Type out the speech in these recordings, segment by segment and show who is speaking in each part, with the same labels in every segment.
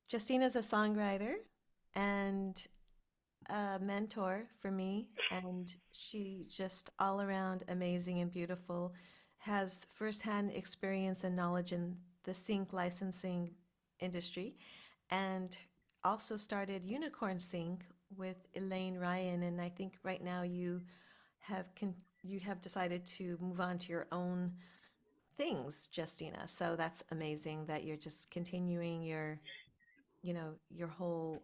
Speaker 1: Justina's a songwriter and a mentor for me, and she just all around amazing and beautiful, has firsthand experience and knowledge in the sync licensing industry, and also started Unicorn Sync with Elaine Ryan. And I think right now you have decided to move on to your own things, Justina. So that's amazing that you're just continuing your whole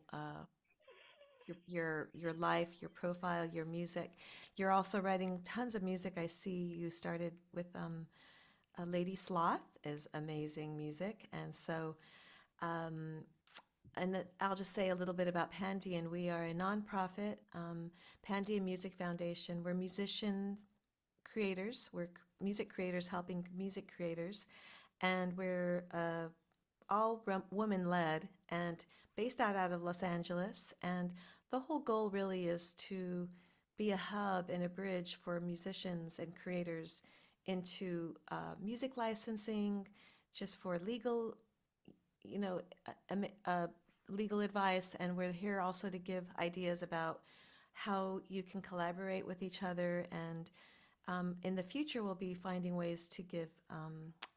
Speaker 1: your life, your profile, your music. You're also writing tons of music. I see you started with Lady Sloth is amazing music, and so um, I'll just say a little bit about Pandion. We are a nonprofit, Pandion Music Foundation. We're musicians, creators. We're music creators helping music creators, and we're all woman led and based out of Los Angeles. And the whole goal really is to be a hub and a bridge for musicians and creators into music licensing, just for legal, you know, legal advice. And we're here also to give ideas about how you can collaborate with each other. And in the future, we'll be finding ways to give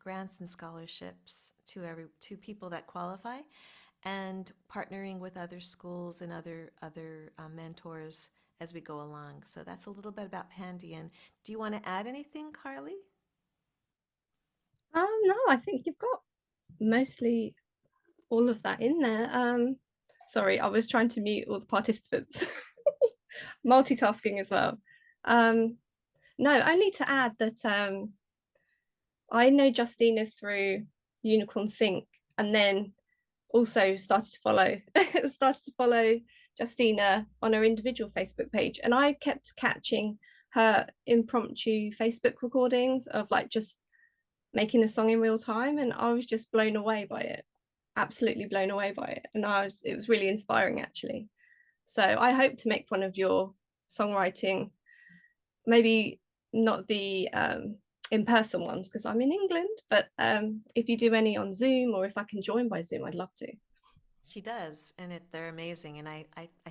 Speaker 1: grants and scholarships to people that qualify, and partnering with other schools and other mentors as we go along. So that's a little bit about Pandion. Do you want to add anything, Carly?
Speaker 2: No, I think you've got mostly all of that in there. Sorry, I was trying to mute all the participants. Multitasking as well. Um, no, only to add that I know Justina's through Unicorn Sync, and then also started to follow Justina on her individual Facebook page, and I kept catching her impromptu Facebook recordings of like just making a song in real time, and I was just blown away by it, absolutely blown away by it, and it was really inspiring actually. So I hope to make one of your songwriting, maybe not the in-person ones because I'm in England, but if you do any on Zoom or if I can join by Zoom, I'd love to.
Speaker 1: She does, and they're amazing, and I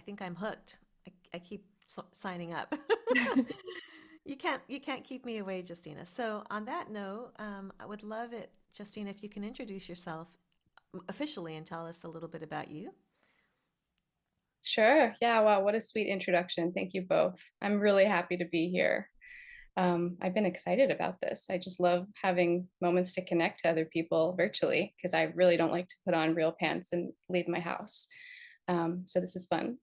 Speaker 1: think I'm hooked. I keep signing up. You can't keep me away, Justina. So on that note, I would love it, Justina, if you can introduce yourself officially and tell us a little bit about you.
Speaker 3: Sure. Yeah. Wow. What a sweet introduction. Thank you both. I'm really happy to be here. I've been excited about this. I just love having moments to connect to other people virtually because I really don't like to put on real pants and leave my house. So this is fun.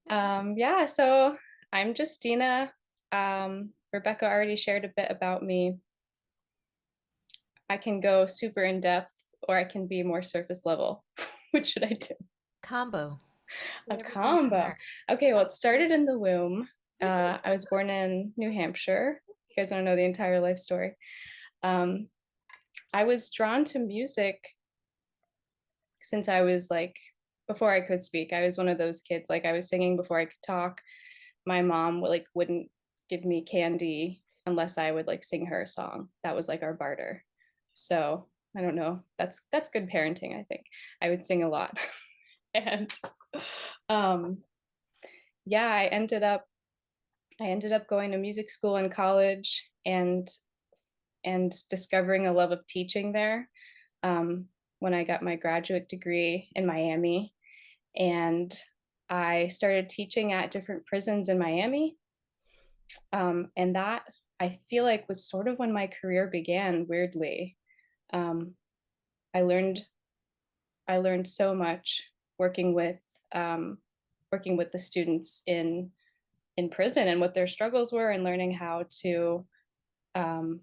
Speaker 3: Yeah. So I'm Justina. Rebecca already shared a bit about me. I can go super in depth or I can be more surface level. Which should I do?
Speaker 1: Combo,
Speaker 3: A
Speaker 1: whatever's in your
Speaker 3: combo.
Speaker 1: heart.
Speaker 3: Okay, well, it started in the womb. I was born in New Hampshire. You guys want to know the entire life story? Um, I was drawn to music since I was like, before I could speak. I was one of those kids, like I was singing before I could talk. My mom like wouldn't give me candy unless I would like sing her a song. That was like our barter. So I don't know. That's good parenting, I think. I would sing a lot. And um yeah, I ended up going to music school in college and discovering a love of teaching there um, when I got my graduate degree in Miami. And I started teaching at different prisons in Miami. And that I feel like was sort of when my career began, weirdly. Um, I learned I learned so much working with um, working with the students in prison and what their struggles were and learning how to um,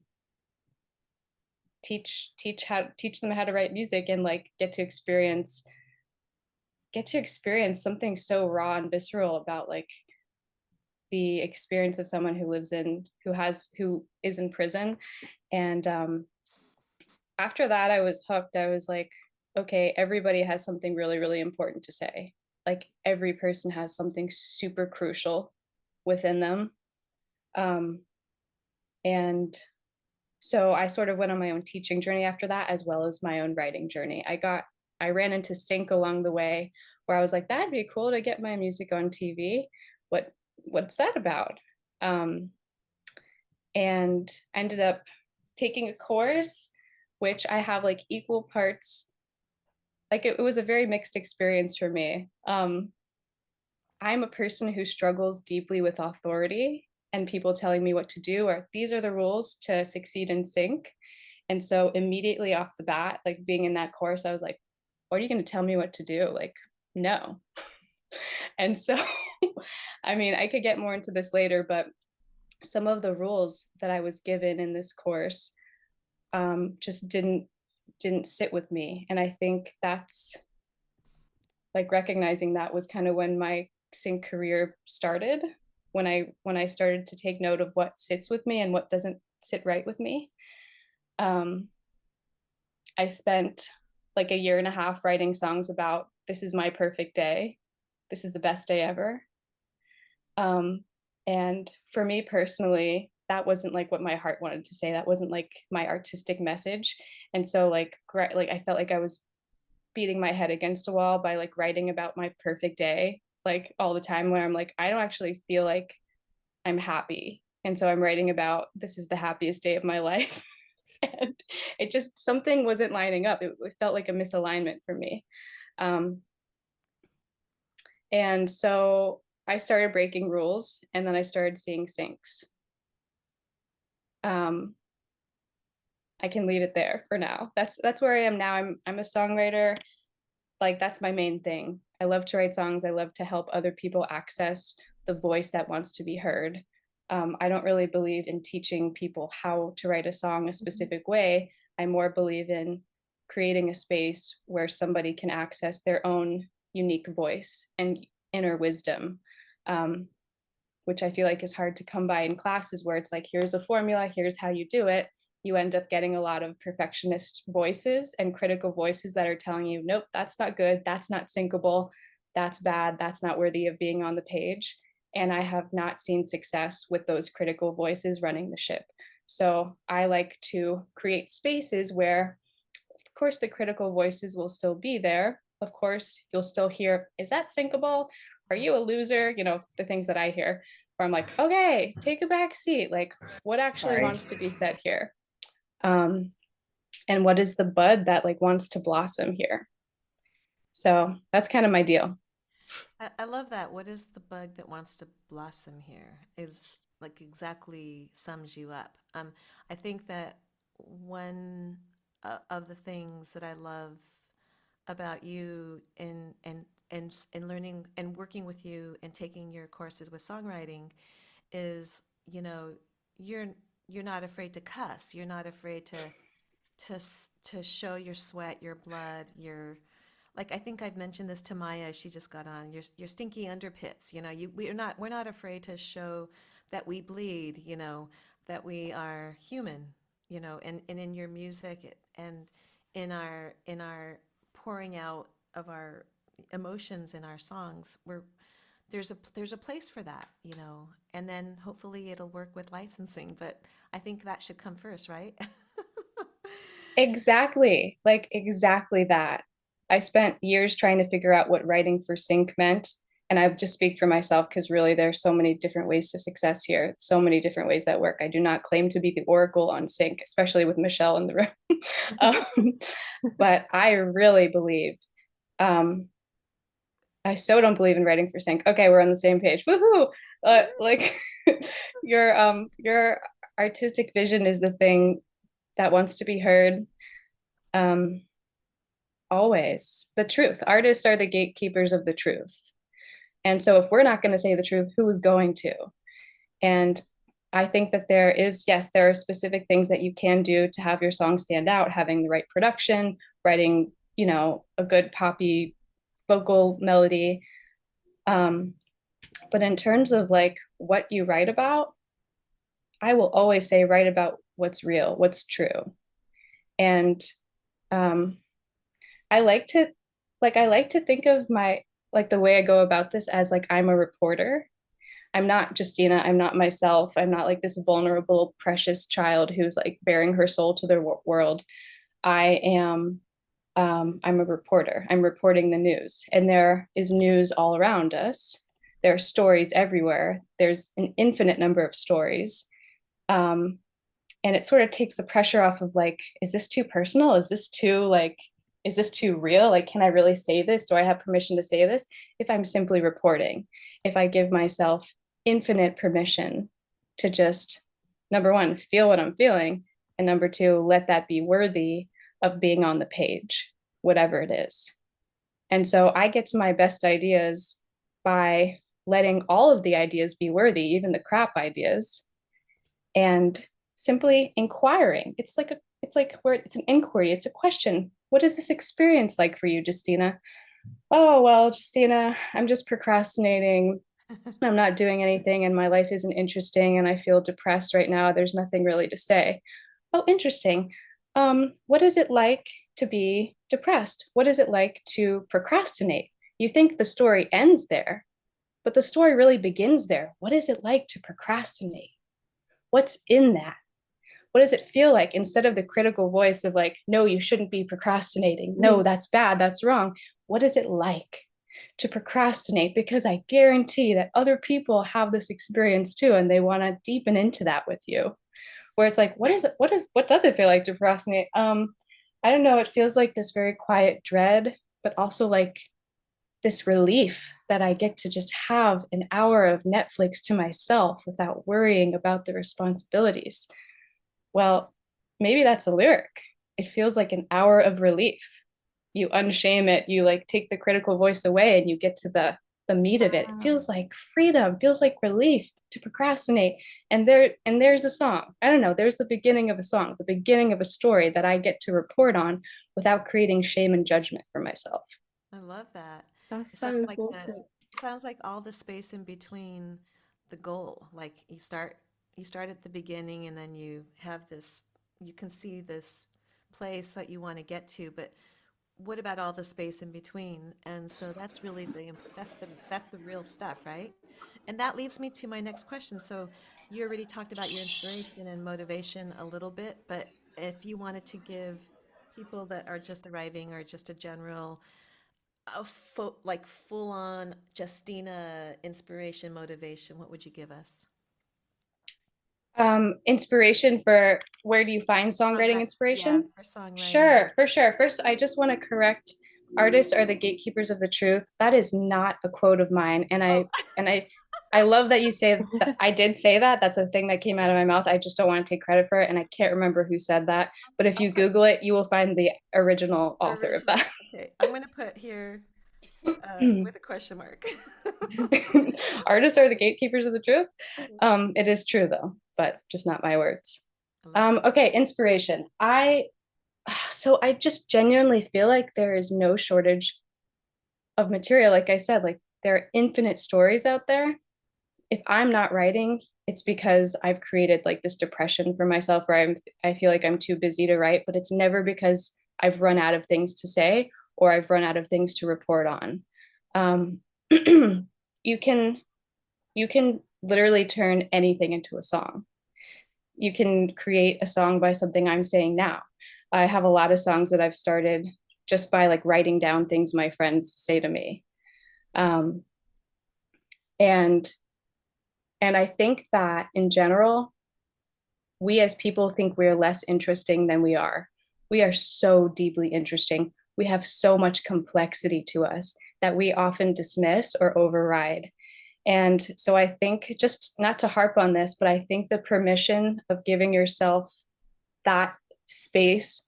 Speaker 3: teach them how to write music and like get to experience something so raw and visceral about like the experience of someone who is in prison. And after that I was hooked. I was like, okay, everybody has something really really important to say. Like every person has something super crucial within them. um, and so I sort of went on my own teaching journey after that, as well as my own writing journey. I got I ran into sync along the way, where I was like, that'd be cool to get my music on TV. What's that about? And I ended up taking a course, which I have like equal parts. Like it was a very mixed experience for me. I'm a person who struggles deeply with authority and people telling me what to do, or these are the rules to succeed in sync. And so immediately off the bat, like being in that course, I was like, what are you going to tell me what to do? Like, no. And so, I mean, I could get more into this later, but some of the rules that I was given in this course just didn't sit with me. And I think that's like recognizing that was kind of when my sync career started, when I started to take note of what sits with me and what doesn't sit right with me. I spent like a year and a half writing songs about this is my perfect day, this is the best day ever. And for me personally, that wasn't like what my heart wanted to say. That wasn't like my artistic message. And so like I felt like I was beating my head against a wall by like writing about my perfect day like all the time, when I'm like, I don't actually feel like I'm happy. And so I'm writing about this is the happiest day of my life. And it just, something wasn't lining up. It felt like a misalignment for me. And so I started breaking rules, and then I started seeing syncs. I can leave it there for now. That's where I am now. I'm a songwriter. Like that's my main thing. I love to write songs. I love to help other people access the voice that wants to be heard. I don't really believe in teaching people how to write a song a specific way. I more believe in creating a space where somebody can access their own unique voice and inner wisdom, which I feel like is hard to come by in classes where it's like, here's a formula, here's how you do it. You end up getting a lot of perfectionist voices and critical voices that are telling you, nope, that's not good, that's not syncable, that's bad, that's not worthy of being on the page. And I have not seen success with those critical voices running the ship. So I like to create spaces where, of course, the critical voices will still be there. Of course, you'll still hear, is that syncable? Are you a loser? You know, the things that I hear, where I'm like, okay, take a back seat. Like, what actually wants to be said here? And what is the bud that like wants to blossom here? So that's kind of my deal.
Speaker 1: I love that. What is the bug that wants to blossom here? Is like exactly sums you up. I think that one of the things that I love about you in learning and working with you and taking your courses with songwriting is, you know, you're you're not afraid to cuss. You're not afraid to show your sweat, your blood, your like I think I've mentioned this to Maya. She just got on your stinky underpits. You know, we're not afraid to show that we bleed. You know, that we are human. You know, and in your music and in our pouring out of our emotions in our songs, there's a place for that. You know, and then hopefully it'll work with licensing. But I think that should come first, right?
Speaker 3: Exactly. Like exactly that. I spent years trying to figure out what writing for sync meant. And I just speak for myself because really there's so many different ways to success here, so many different ways that work. I do not claim to be the oracle on sync, especially with Michelle in the room. um, but I really believe, um, I so don't believe in writing for sync. Okay, we're on the same page. Woohoo! Like your artistic vision is the thing that wants to be heard. Um, always the truth. Artists are the gatekeepers of the truth. And so if we're not going to say the truth, who is going to? And I think that there is, yes, there are specific things that you can do to have your song stand out, having the right production, writing, you know, a good poppy vocal melody. But in terms of like what you write about, I will always say write about what's real, what's true. And um, I like to I like to think of my like the way I go about this as like I'm a reporter. I'm not Justina, I'm not myself. I'm not like this vulnerable, precious child who's like bearing her soul to the world. I am I'm a reporter. I'm reporting the news, and there is news all around us. There are stories everywhere. There's an infinite number of stories. Um, and it sort of takes the pressure off of like, is this too personal? Is this too real? Like, can I really say this? Do I have permission to say this? If I'm simply reporting, if I give myself infinite permission to just, number one, feel what I'm feeling, and number two, let that be worthy of being on the page, whatever it is. And so I get to my best ideas by letting all of the ideas be worthy, even the crap ideas, and simply inquiring. It's like it's an inquiry, it's a question. What is this experience like for you, Justina? Oh, well, Justina, I'm just procrastinating. I'm not doing anything and my life isn't interesting and I feel depressed right now. There's nothing really to say. Oh, interesting. What is it like to be depressed? What is it like to procrastinate? You think the story ends there, but the story really begins there. What is it like to procrastinate? What's in that? What does it feel like? Instead of the critical voice of like, no, you shouldn't be procrastinating. No, that's bad. That's wrong. What is it like to procrastinate? Because I guarantee that other people have this experience too, and they want to deepen into that with you. Where it's like, what is it? What does it feel like to procrastinate? I don't know. It feels like this very quiet dread, but also like this relief that I get to just have an hour of Netflix to myself without worrying about the responsibilities. Well, maybe that's a lyric. It feels like an hour of relief. You unshame it, you like take the critical voice away and you get to the meat of it. It feels like freedom, feels like relief to procrastinate. And there's a song. I don't know, there's the beginning of a song, the beginning of a story that I get to report on without creating shame and judgment for myself.
Speaker 1: I love that.
Speaker 2: That's
Speaker 1: It
Speaker 2: so important.
Speaker 1: sounds like all the space in between the goal. Like you start at the beginning and then you have this, you can see this place that you want to get to, but what about all the space in between? And so that's really that's the real stuff, right? And that leads me to my next question. So you already talked about your inspiration and motivation a little bit, but if you wanted to give people that are just arriving or just a general like full on Justina inspiration, motivation, what would you give us?
Speaker 3: Inspiration for where do you find songwriting
Speaker 1: Songwriting. Yeah,
Speaker 3: inspiration?
Speaker 1: for songwriting.
Speaker 3: Sure, for sure. First, I just want to correct artists are the gatekeepers of the truth. That is not a quote of mine. And
Speaker 1: Oh,
Speaker 3: I love that you say that I did say that. That's a thing that came out of my mouth. I just don't want to take credit for it. And I can't remember who said that. But if
Speaker 1: I'll
Speaker 3: you
Speaker 1: put
Speaker 3: Google it, you will find the original author of
Speaker 1: original.
Speaker 3: that.
Speaker 1: Okay, I'm gonna put here with a question mark.
Speaker 3: Artists are the gatekeepers of the truth. It is true though, but just not my words.
Speaker 1: I love it.
Speaker 3: Okay, inspiration. I just genuinely feel like there is no shortage of material. Like I said, like there are infinite stories out there. If I'm not writing, it's because I've created like this depression for myself where I feel like I'm too busy to write, but it's never because I've run out of things to say or I've run out of things to report on. Um, you can you can literally turn anything into a song. You can create a song by something I'm saying now. I have a lot of songs that I've started just by like writing down things my friends say to me. Um, and and I think that in general, we as people think we're less interesting than we are. We are so deeply interesting. We have so much complexity to us that we often dismiss or override. And so I think, just not to harp on this, but I think the permission of giving yourself that space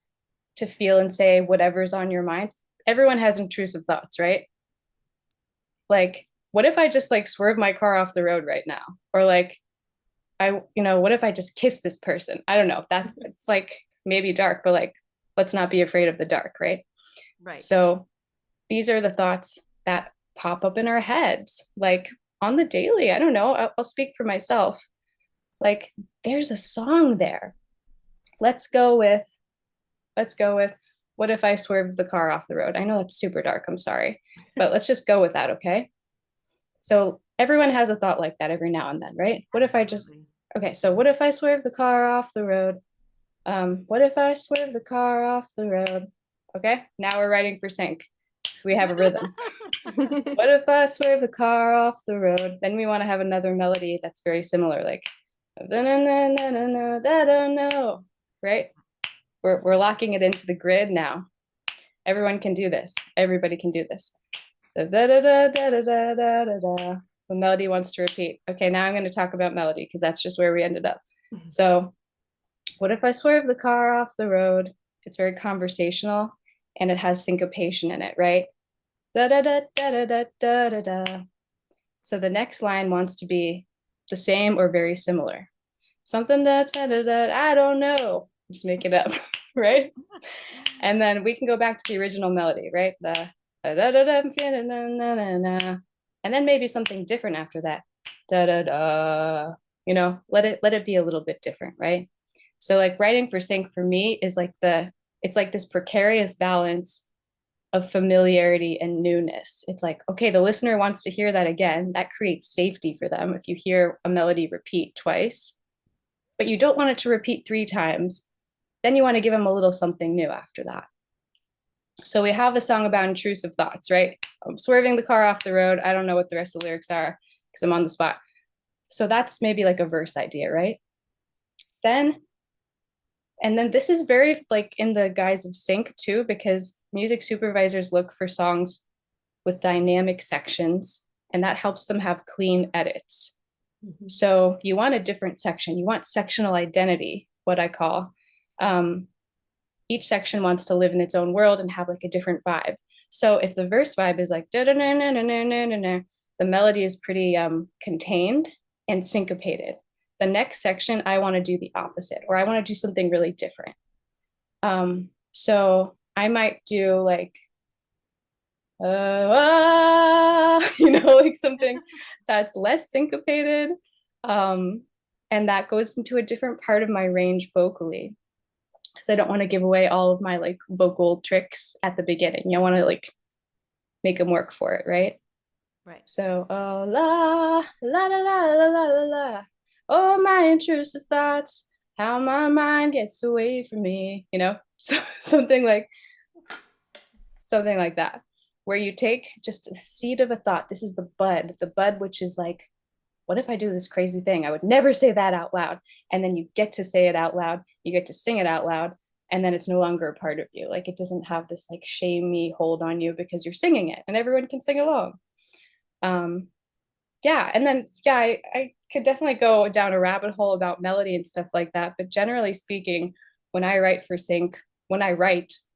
Speaker 3: to feel and say whatever's on your mind. Everyone has intrusive thoughts, right? Like, what if I just like swerve my car off the road right now? Or like, what if I just kiss this person? I don't know. It's like maybe dark, but like, let's not be afraid of the dark, right?
Speaker 1: Right.
Speaker 3: So these are the thoughts that pop up in our heads, like on the daily. I don't know. I'll speak for myself. Like, there's a song there. Let's go with, let's go with, what if I swerved the car off the road? I know that's super dark. I'm sorry, but let's just go with that. Okay. So everyone has a thought like that every now and then, right? What if I just,
Speaker 1: Absolutely.
Speaker 3: okay, so what if I swerve the car off the road? What if I swerve the car off the road? Okay, now we're writing for sync. So we have a rhythm. What if I swerve the car off the road? Then we want to have another melody that's very similar, like right? We're locking it into the grid now. Everyone can do this. Everybody can do this. The melody wants to repeat. Okay, now I'm going to talk about melody because that's just where we ended up. So, what if I swerve the car off the road? It's very conversational and it has syncopation in it, right? Da da da da da da da da. So the next line wants to be the same or very similar. Something that I don't know. Just make it up, right? And then we can go back to the original melody, right? The and then maybe something different after that. Da da da. You know, let it be a little bit different, right? So like writing for sync for me is like it's like this precarious balance of familiarity and newness. It's like, okay, the listener wants to hear that again. That creates safety for them if you hear a melody repeat twice, but you don't want it to repeat 3 times. Then you want to give them a little something new after that. So we have a song about intrusive thoughts, right? I'm swerving the car off the road. I don't know what the rest of the lyrics are because I'm on the spot. So that's maybe like a verse idea, right? And then this is very like in the guise of sync too, because music supervisors look for songs with dynamic sections, and that helps them have clean edits. So you want a different section. You want sectional identity, what I call. Each section wants to live in its own world and have like a different vibe. So if the verse vibe is like the melody is pretty contained and syncopated. The next section, I want to do the opposite, or I want to do something really different. So I might do like, like something that's less syncopated. And that goes into a different part of my range vocally. Because I don't want to give away all of my like vocal tricks at the beginning. I want to like make them work for it, right?
Speaker 1: Right.
Speaker 3: So, oh, la, la, la, la, la, la, la, la. Oh, my intrusive thoughts, how my mind gets away from me, so something like that, where you take just a seed of a thought. This is the bud, which is like, what if I do this crazy thing? I would never say that out loud. And then you get to say it out loud, you get to sing it out loud, and then it's no longer a part of you. Like it doesn't have this like shamey hold on you because you're singing it and everyone can sing along. And then I could definitely go down a rabbit hole about melody and stuff like that, but generally speaking, when I write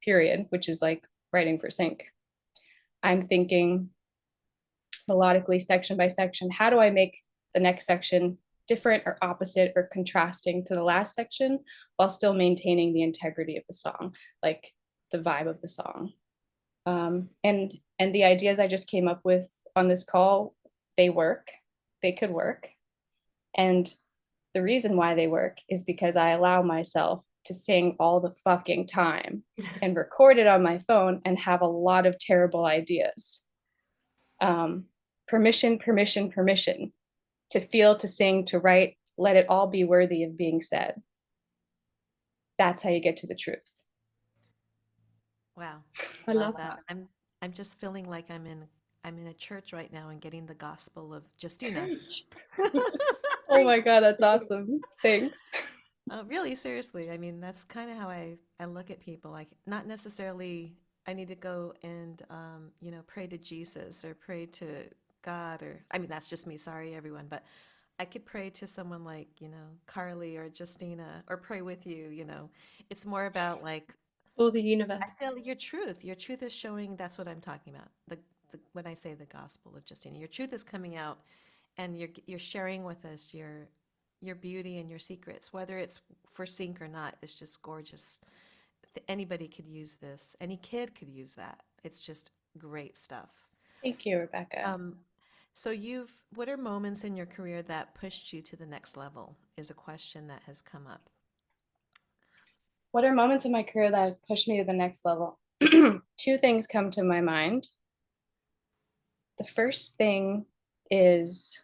Speaker 3: period, which is like writing for sync, I'm thinking melodically, section by section, how do I make the next section different or opposite or contrasting to the last section while still maintaining the integrity of the song, like the vibe of the song. And the ideas I just came up with on this call, they could work. And the reason why they work is because I allow myself to sing all the fucking time and record it on my phone and have a lot of terrible ideas. Permission to feel, to sing, to write, let it all be worthy of being said. That's how you get to the truth.
Speaker 1: Wow.
Speaker 2: I love that.
Speaker 1: I'm just feeling like I'm in a church right now and getting the gospel of Justina.
Speaker 3: Oh my God, that's awesome. Thanks.
Speaker 1: Really, seriously. I mean, that's kind of how I look at people. Like, not necessarily I need to go and, pray to Jesus or pray to God or, I mean, that's just me. Sorry, everyone. But I could pray to someone like, Carly or Justina or pray with you. It's more about like,
Speaker 2: Or the
Speaker 1: I
Speaker 2: universe.
Speaker 1: feel your truth. Your truth is showing. That's what I'm talking about. When I say the gospel of Justina, your truth is coming out, and you're sharing with us your beauty and your secrets. Whether it's for sync or not, it's just gorgeous. Anybody could use this. Any kid could use that. It's just great stuff.
Speaker 3: Thank you, Rebecca.
Speaker 1: So what are moments in your career that pushed you to the next level? Is a question that has come up.
Speaker 3: What are moments in my career that have pushed me to the next level? 2 things come to my mind. The first thing is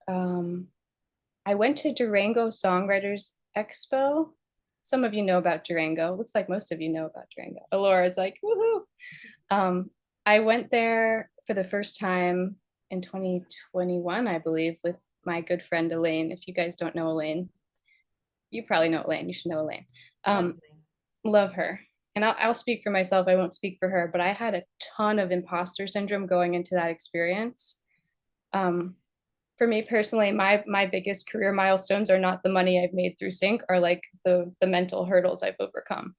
Speaker 3: I went to Durango Songwriters Expo some of you know about Durango. Looks like most of you know about Durango. Alora's like, woohoo. I went there for the first time in 2021, I believe, with my good friend Elaine. If you guys don't know Elaine, you probably know Elaine. You should know Elaine.
Speaker 1: Lovely.
Speaker 3: Love her. And I'll speak for myself. I won't speak for her, but I had a ton of imposter syndrome going into that experience. For me personally, my biggest career milestones are not the money I've made through sync, are like the mental hurdles I've overcome.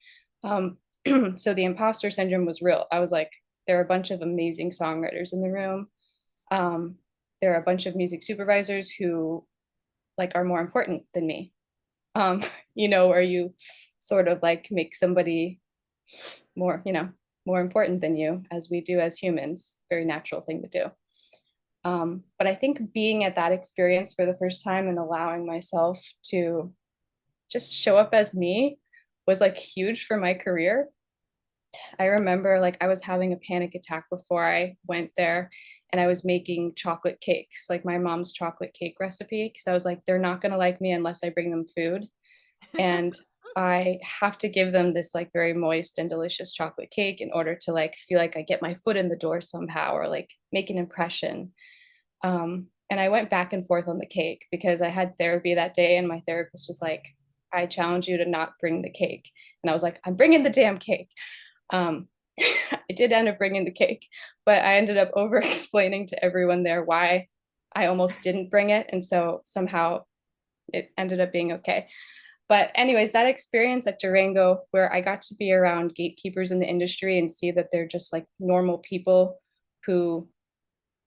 Speaker 3: So the imposter syndrome was real. I was like, there are a bunch of amazing songwriters in the room. There are a bunch of music supervisors who like are more important than me. You know, where you sort of like make somebody more, you know, more important than you, as we do as humans, very natural thing to do. But I think being at that experience for the first time and allowing myself to just show up as me was like huge for my career. I remember like I was having a panic attack before I went there, and I was making chocolate cakes, like my mom's chocolate cake recipe, because I was like, they're not going to like me unless I bring them food. And I have to give them this like very moist and delicious chocolate cake in order to like feel like I get my foot in the door somehow, or like make an impression. And I went back and forth on the cake because I had therapy that day, and my therapist was like, I challenge you to not bring the cake. And I was like, I'm bringing the damn cake. I did end up bringing the cake, but I ended up over explaining to everyone there why I almost didn't bring it. And so somehow it ended up being okay. But anyways, that experience at Durango, where I got to be around gatekeepers in the industry and see that they're just like normal people who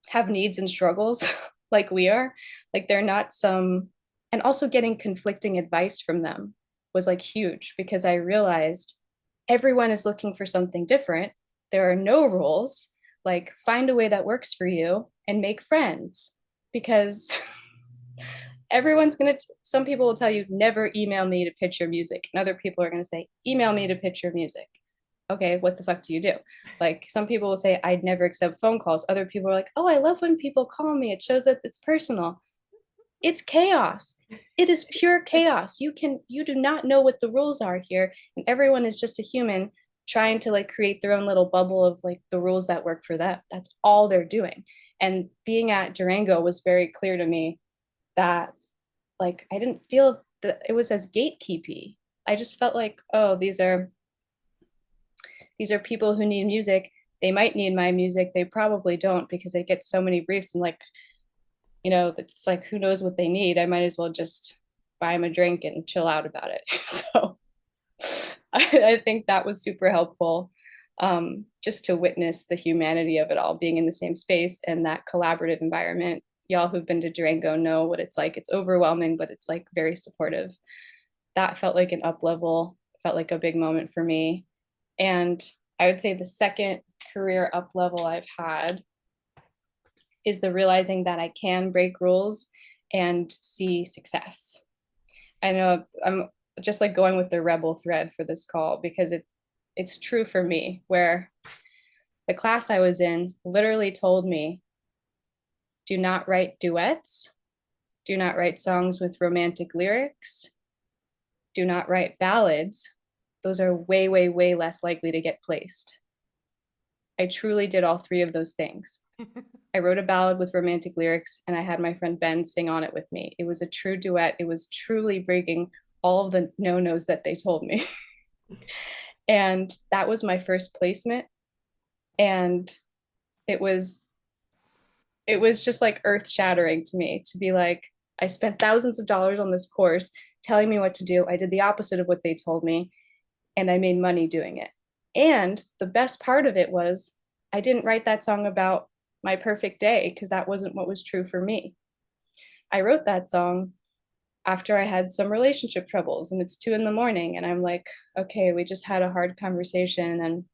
Speaker 3: have needs and struggles like we are, like they're not some, and also getting conflicting advice from them was like huge, because I realized everyone is looking for something different. There are no rules. Like, find a way that works for you and make friends, because everyone's going to, some people will tell you, never email me to pitch your music. And other people are going to say, email me to pitch your music. Okay, what the fuck do you do? Like, some people will say, I'd never accept phone calls. Other people are like, oh, I love when people call me. It shows that it's personal. It's chaos. It is pure chaos. You do not know what the rules are here. And everyone is just a human trying to like create their own little bubble of like the rules that work for them. That's all they're doing. And being at Durango was very clear to me that like I didn't feel that it was as gatekeepy. I just felt like, oh, these are people who need music. They might need my music. They probably don't, because they get so many briefs, and like, you know, it's like, who knows what they need? I might as well just buy them a drink and chill out about it. So I think that was super helpful, just to witness the humanity of it all, being in the same space and that collaborative environment. Y'all who've been to Durango know what it's like. It's overwhelming, but it's like very supportive. That felt like an up level, felt like a big moment for me. And I would say the second career up level I've had is the realizing that I can break rules and see success. I know I'm just like going with the rebel thread for this call, because it's true for me, where the class I was in literally told me, do not write duets, do not write songs with romantic lyrics, do not write ballads. Those are way, way, way less likely to get placed. I truly did all three of those things. I wrote a ballad with romantic lyrics, and I had my friend Ben sing on it with me. It was a true duet. It was truly breaking all of the no-nos that they told me. And that was my first placement. And it was just like earth-shattering to me to be like, I spent thousands of dollars on this course telling me what to do. I did the opposite of what they told me, and I made money doing it. And the best part of it was I didn't write that song about my perfect day, because that wasn't what was true for me. I wrote that song after I had some relationship troubles, and it's 2 a.m, and I'm like, okay, we just had a hard conversation and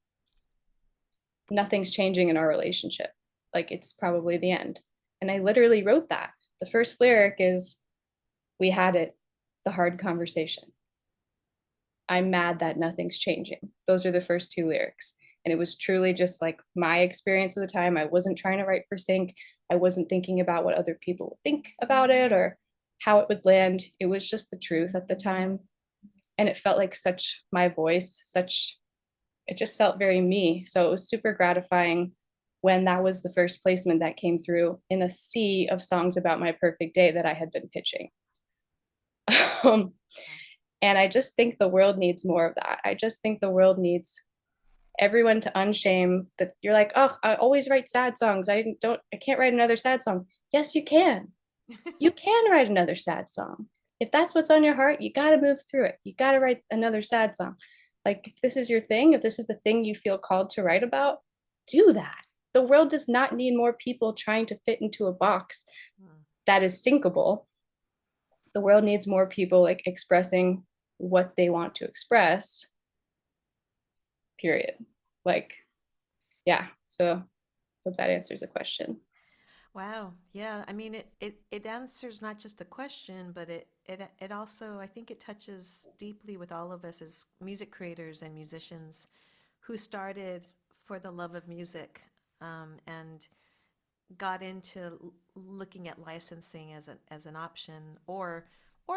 Speaker 3: nothing's changing in our relationship. Like, it's probably the end. And I literally wrote that. The first lyric is, we had it, the hard conversation. I'm mad that nothing's changing. Those are the first 2 lyrics. And it was truly just like my experience at the time. I wasn't trying to write for sync. I wasn't thinking about what other people would think about it or how it would land. It was just the truth at the time. and it felt like such my voice, it just felt very me. So it was super gratifying when that was the first placement that came through in a sea of songs about my perfect day that I had been pitching. um, and I just think the world needs more of that. I just think the world needs everyone to unshame that. You're like, oh, I always write sad songs. I can't write another sad song. Yes, you can. You can write another sad song. If that's what's on your heart, you got to move through it. You got to write another sad song. Like, if this is your thing, if this is the thing you feel called to write about, do that. The world does not need more people trying to fit into a box that is sinkable. The world needs more people like expressing what they want to express, period. Like, yeah. So hope that answers the question.
Speaker 1: Wow. Yeah. I mean, it answers not just a question, but it also, I think it touches deeply with all of us as music creators and musicians who started for the love of music, and got into looking at licensing as an option, or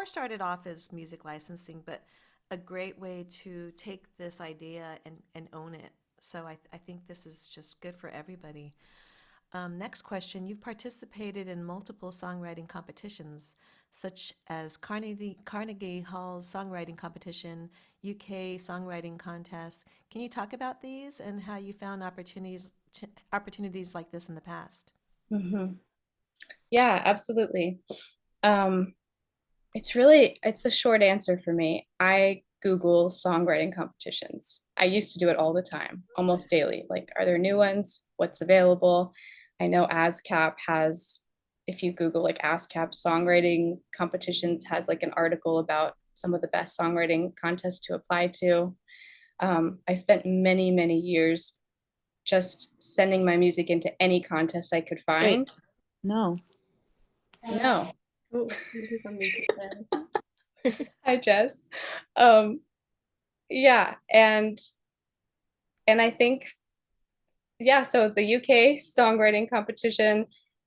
Speaker 1: started off as music licensing, but a great way to take this idea and own it. So I think this is just good for everybody. Next question. You've participated in multiple songwriting competitions, such as Carnegie Hall's songwriting competition, UK songwriting contest. Can you talk about these and how you found opportunities like this in the past?
Speaker 3: Mm-hmm. Yeah, absolutely. Um, it's a short answer for me. I Google songwriting competitions. I used to do it all the time, almost daily. Like, are there new ones? What's available? I know ASCAP has, if you Google like ASCAP songwriting competitions, has like an article about some of the best songwriting contests to apply to. I spent many, many years just sending my music into any contest I could find.
Speaker 4: Wait, no.
Speaker 3: No.
Speaker 2: Oh, somebody's unmuted there.
Speaker 3: Hi, Jess. Um, yeah, and I think, yeah, so the UK songwriting competition,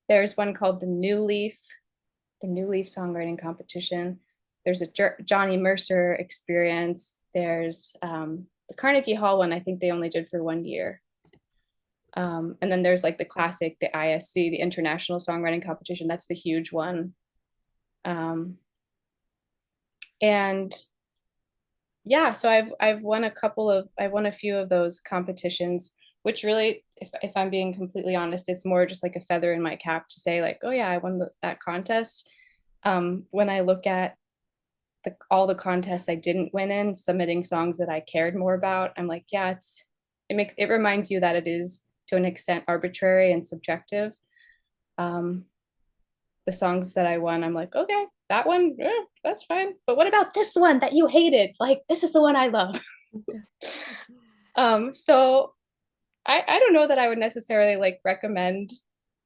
Speaker 3: there's one called the New Leaf songwriting competition. There's a Johnny Mercer experience. There's the Carnegie Hall one. I think they only did for 1 year. And then there's like the classic, the ISC, the International Songwriting Competition. That's the huge one. And yeah, so I've won I won a few of those competitions, which really, if I'm being completely honest, it's more just like a feather in my cap to say like, oh yeah, I won that contest. When I look at all the contests I didn't win in, submitting songs that I cared more about, I'm like, yeah, it reminds you that it is to an extent arbitrary and subjective. The songs that I won, I'm like, okay, that one, that's fine. But what about this one that you hated? Like, this is the one I love. So I don't know that I would necessarily like recommend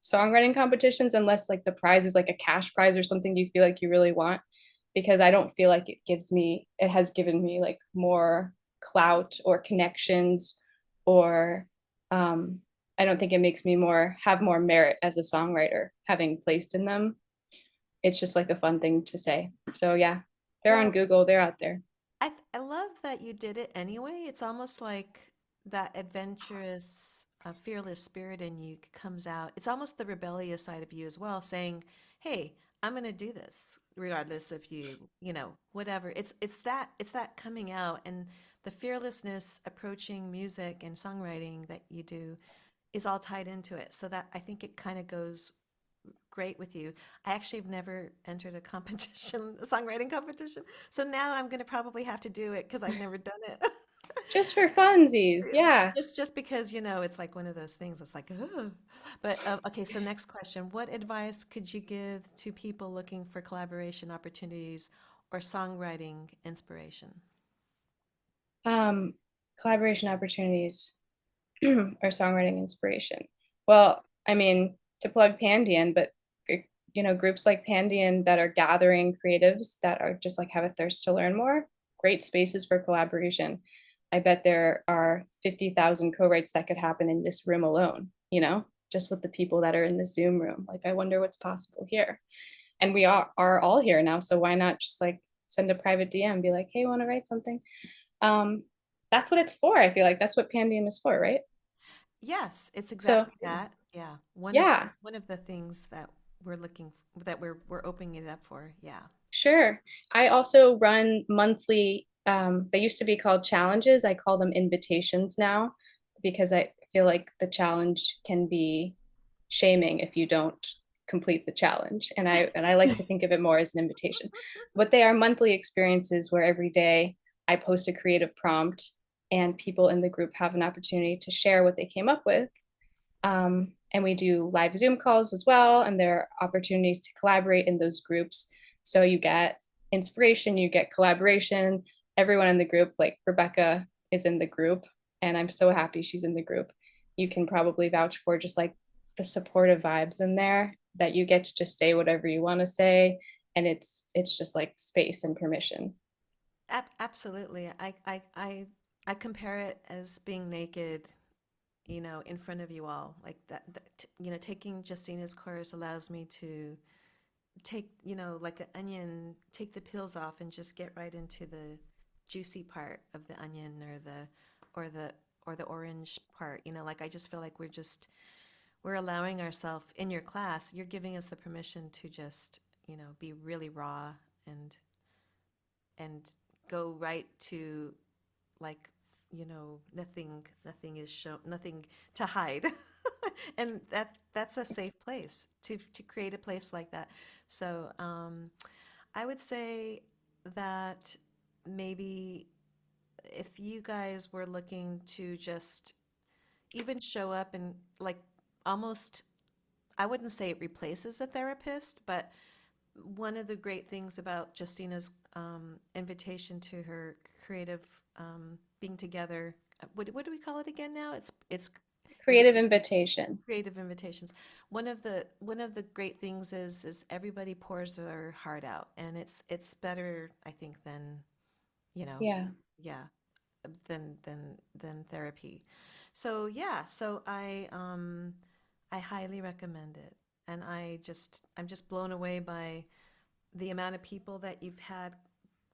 Speaker 3: songwriting competitions unless like the prize is like a cash prize or something you feel like you really want, because I don't feel like it has given me like more clout or connections, or I don't think it makes me have more merit as a songwriter having placed in them. It's just like a fun thing to say. So yeah, they're on
Speaker 1: Well,
Speaker 3: Google, they're out there.
Speaker 1: I love that you did it anyway. It's almost like that adventurous, fearless spirit in you comes out. It's almost the rebellious side of you as well, saying, "Hey, I'm going to do this, regardless of whatever." It's that coming out, and the fearlessness approaching music and songwriting that you do is all tied into it. So that I think it kind of goes great with you. I actually have never entered a competition, a songwriting competition. So now I'm going to probably have to do it because I've never done it.
Speaker 3: Just for funsies, yeah.
Speaker 1: Just because, it's like one of those things. It's like, oh. But okay, so next question. What advice could you give to people looking for collaboration opportunities or songwriting inspiration?
Speaker 3: Um, Collaboration opportunities or songwriting inspiration. Well, I mean, to plug Pandion, but groups like Pandion that are gathering creatives that are just like have a thirst to learn more, great spaces for collaboration. I bet there are 50,000 co-writes that could happen in this room alone, just with the people that are in the Zoom room. Like, I wonder what's possible here. And we are all here now, so why not just like send a private DM, be like, hey, want to write something? Um, that's what it's for. I feel like that's what Pandion is for, right?
Speaker 1: Yes, it's
Speaker 3: So
Speaker 1: exactly that. Yeah.
Speaker 3: yeah,
Speaker 1: One of the things that we're opening it up for. Yeah.
Speaker 3: sure. I also run monthly, they used to be called challenges. I call them invitations now because I feel like the challenge can be shaming if you don't complete the challenge. And I like to think of it more as an invitation. But they are monthly experiences where every day I post a creative prompt and people in the group have an opportunity to share what they came up with. And we do live Zoom calls as well, and there are opportunities to collaborate in those groups. So you get inspiration, you get collaboration. Everyone in the group, like Rebecca, is in the group, and I'm so happy she's in the group. You can probably vouch for just like the supportive vibes in there that you get to just say whatever you want to say, and it's just like space and permission.
Speaker 1: Absolutely. I compare it as being naked, in front of you all. Like taking Justina's course allows me to take, like an onion, take the peels off and just get right into the juicy part of the onion or the or the orange part. Like I just feel like we're allowing ourselves in your class, you're giving us the permission to just, be really raw and and go right to, like, nothing is shown, nothing to hide. And that's a safe place to create a place like that. So I would say that maybe if you guys were looking to just even show up and, like, almost, I wouldn't say it replaces a therapist, but one of the great things about Justina's invitation to her creative being together, what do we call it again now? It's
Speaker 3: Creative
Speaker 1: invitation,
Speaker 3: invitation.
Speaker 1: creative invitations. One of the great things is everybody pours their heart out, and it's better, I think, than, you know,
Speaker 3: Yeah.
Speaker 1: yeah, than therapy. So yeah, so I highly recommend it, and I'm just blown away by the amount of people that you've had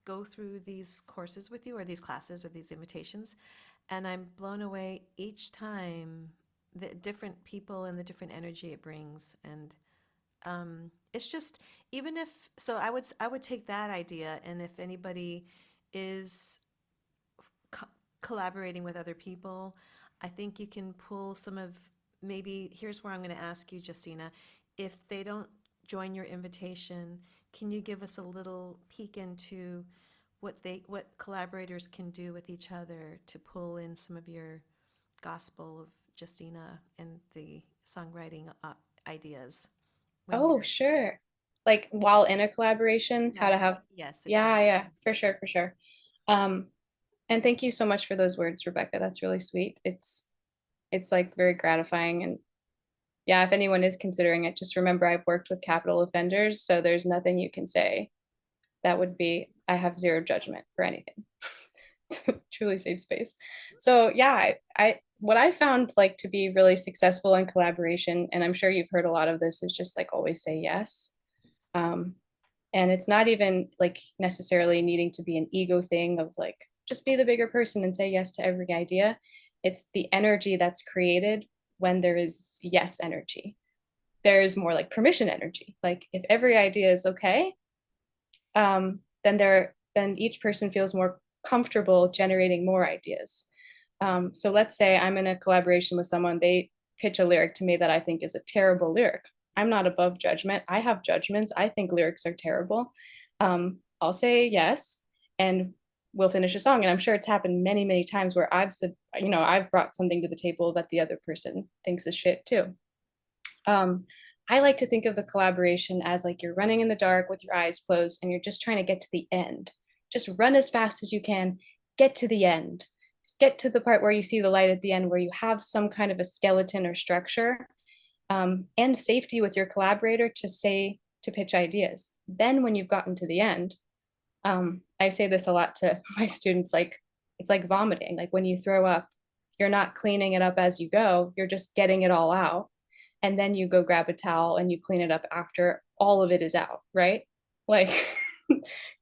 Speaker 1: go through these courses with you, or these classes, or these invitations. And I'm blown away each time, the different people and the different energy it brings. And it's just, even if, so I would take that idea. And if anybody is co collaborating with other people, I think you can pull some of, maybe here's where I'm going to ask you, Justina, if they don't join your invitation, can you give us a little peek into what collaborators can do with each other to pull in some of your gospel of Justina and the songwriting ideas when
Speaker 3: Oh,
Speaker 1: you're,
Speaker 3: sure. Like while in a collaboration, how
Speaker 1: yeah,
Speaker 3: to have,
Speaker 1: yes,
Speaker 3: yeah,
Speaker 1: exactly.
Speaker 3: yeah, for sure, for sure. Um, and thank you so much for those words, Rebecca. That's really sweet. It's like very gratifying. And yeah, if anyone is considering it, just remember I've worked with capital offenders, so there's nothing you can say that would be, I have zero judgment for anything. Truly safe space. So yeah, what I found like to be really successful in collaboration, and I'm sure you've heard a lot of this, is just like always say yes. Um, and it's not even like necessarily needing to be an ego thing of like just be the bigger person and say yes to every idea. It's the energy that's created when there is yes energy. There's more like permission energy. Like if every idea is okay, then each person feels more comfortable generating more ideas. So let's say I'm in a collaboration with someone, they pitch a lyric to me that I think is a terrible lyric. I'm not above judgment. I have judgments. I think lyrics are terrible. I'll say yes, and we'll finish a song. And I'm sure it's happened many, many times where I've said, I've brought something to the table that the other person thinks is shit too. Um, I like to think of the collaboration as like you're running in the dark with your eyes closed and you're just trying to get to the end. Just run as fast as you can, get to the end. Get to the part where you see the light at the end, where you have some kind of a skeleton or structure, and safety with your collaborator to pitch ideas. Then when you've gotten to the end, I say this a lot to my students, like it's like vomiting. Like when you throw up, you're not cleaning it up as you go, you're just getting it all out, and then you go grab a towel and you clean it up after all of it is out, right? Like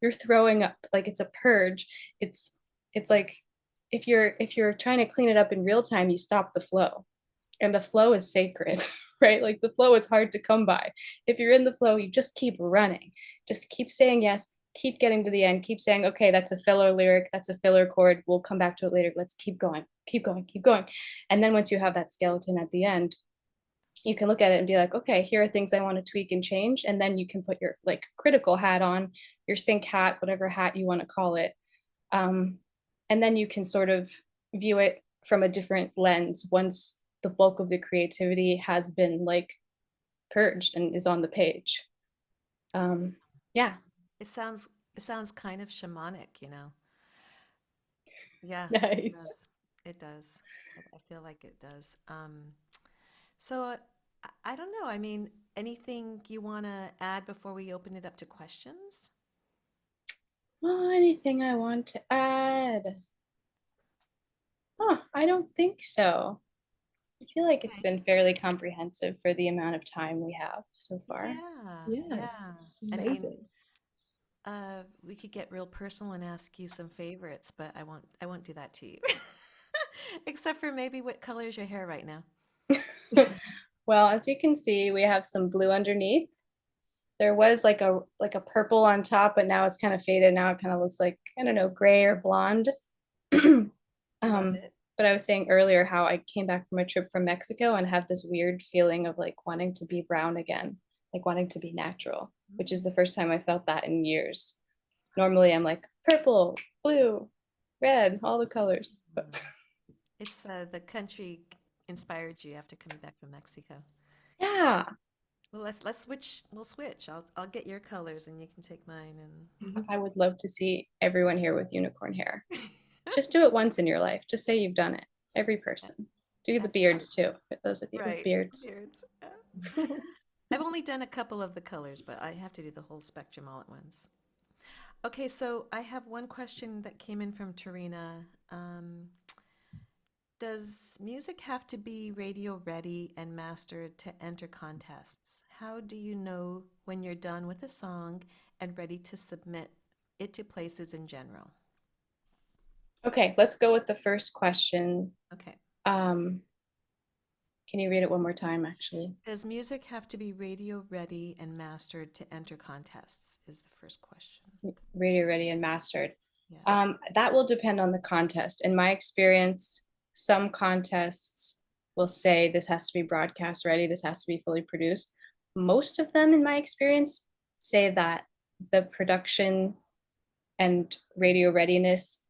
Speaker 3: you're throwing up, like it's a purge. It's like if you're trying to clean it up in real time, you stop the flow. And the flow is sacred, right? Like the flow is hard to come by. If you're in the flow, you just keep running. Just keep saying yes, keep getting to the end, keep saying, okay, that's a filler lyric, that's a filler chord. We'll come back to it later. Let's keep going, keep going, keep going. And then once you have that skeleton at the end, you can look at it and be like, okay, here are things I want to tweak and change. And then you can put your like critical hat on, your sync hat, whatever hat you want to call it. And then you can sort of view it from a different lens once the bulk of the creativity has been like purged and is on the page. Yeah.
Speaker 1: It sounds kind of shamanic, you know. Yeah, it
Speaker 3: Nice.
Speaker 1: does. It does. I feel like it does. So I don't know. I mean, anything you want to add before we open it up to questions?
Speaker 3: Oh, anything I want to add? Oh, I don't think so. I feel like it's
Speaker 1: Okay.
Speaker 3: been fairly comprehensive for the amount of time we have so far.
Speaker 1: Yeah,
Speaker 2: Yeah, it's
Speaker 1: yeah. I mean,
Speaker 2: amazing.
Speaker 1: we could get real personal and ask you some favorites, but I won't do that to you. Except for maybe what color is your hair right now?
Speaker 3: Well, as you can see, we have some blue underneath. There was like a purple on top, but now it's kind of faded. Now it kind of looks like, I don't know, gray or blonde.
Speaker 1: Love
Speaker 3: Um,
Speaker 1: it.
Speaker 3: but I was saying earlier how I came back from a trip from Mexico and have this weird feeling of like wanting to be brown again, like wanting to be natural, which is
Speaker 1: Mm.
Speaker 3: the first time I felt that in years. Normally I'm like purple, blue, red, all the colors. But
Speaker 1: It's the country inspired you after coming back from Mexico.
Speaker 3: yeah,
Speaker 1: Well, let's switch. We'll switch. I'll get your colors and you can take mine
Speaker 3: I would love to see everyone here with unicorn hair.
Speaker 1: and
Speaker 3: Just do it once in your life. Just say you've done it. Every person. Do the
Speaker 1: absolutely
Speaker 3: beards too, for those of you with
Speaker 1: right.
Speaker 3: beards.
Speaker 1: Beards. I've only done a couple of the colors, but I have to do the whole spectrum all at once. Okay, so I have one question that came in from Tarina. Does music have to be radio ready and mastered to enter contests? How do you know when you're done with a song and ready to submit it to places in general?
Speaker 3: Okay, let's go with the first question.
Speaker 1: Okay.
Speaker 3: Um, can you read it one more time, actually?
Speaker 1: Does music have to be radio ready and mastered to enter contests? Is the first question.
Speaker 3: Radio ready and mastered.
Speaker 1: Yes.
Speaker 3: That will depend on the contest. In my experience, some contests will say this has to be broadcast ready, this has to be fully produced. Most of them, in my experience, say that the production and radio readiness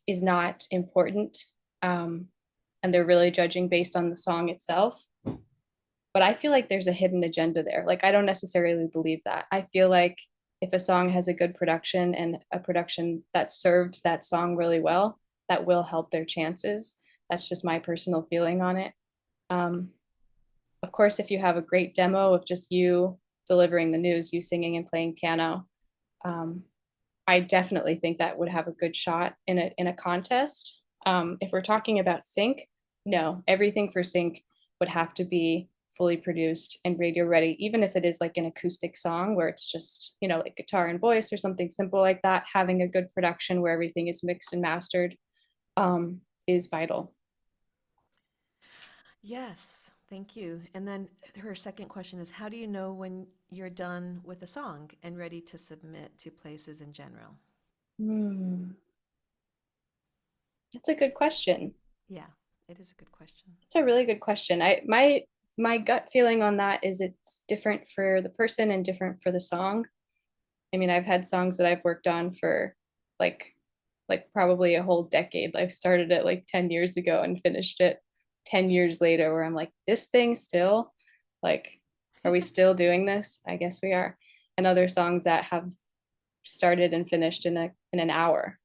Speaker 3: is not important. And they're really judging based on the song itself. But I feel like there's a hidden agenda there. Like, I don't necessarily believe that. I feel like if a song has a good production and a production that serves that song really well, that will help their chances. That's just my personal feeling on it. Um, of course, if you have a great demo of just you delivering the news, you singing and playing piano, um, I definitely think that would have a good shot in a contest. If we're talking about sync, no, everything for sync would have to be fully produced and radio ready, even if it is like an acoustic song where it's just, you know, like guitar and voice or something simple like that. Having a good production where everything is mixed and mastered is vital.
Speaker 1: Yes, thank you. And then her second question is, how do you know when you're done with a song and ready to submit to places in general?
Speaker 3: Hmm. That's a good question.
Speaker 1: Yeah, it is a good question.
Speaker 3: It's a really good question. My gut feeling on that is it's different for the person and different for the song. I mean, I've had songs that I've worked on for like probably a whole decade. I started it like 10 years ago and finished it 10 years later where I'm like, this thing still, like, are we still doing this? I guess we are. And other songs that have started and finished in an hour,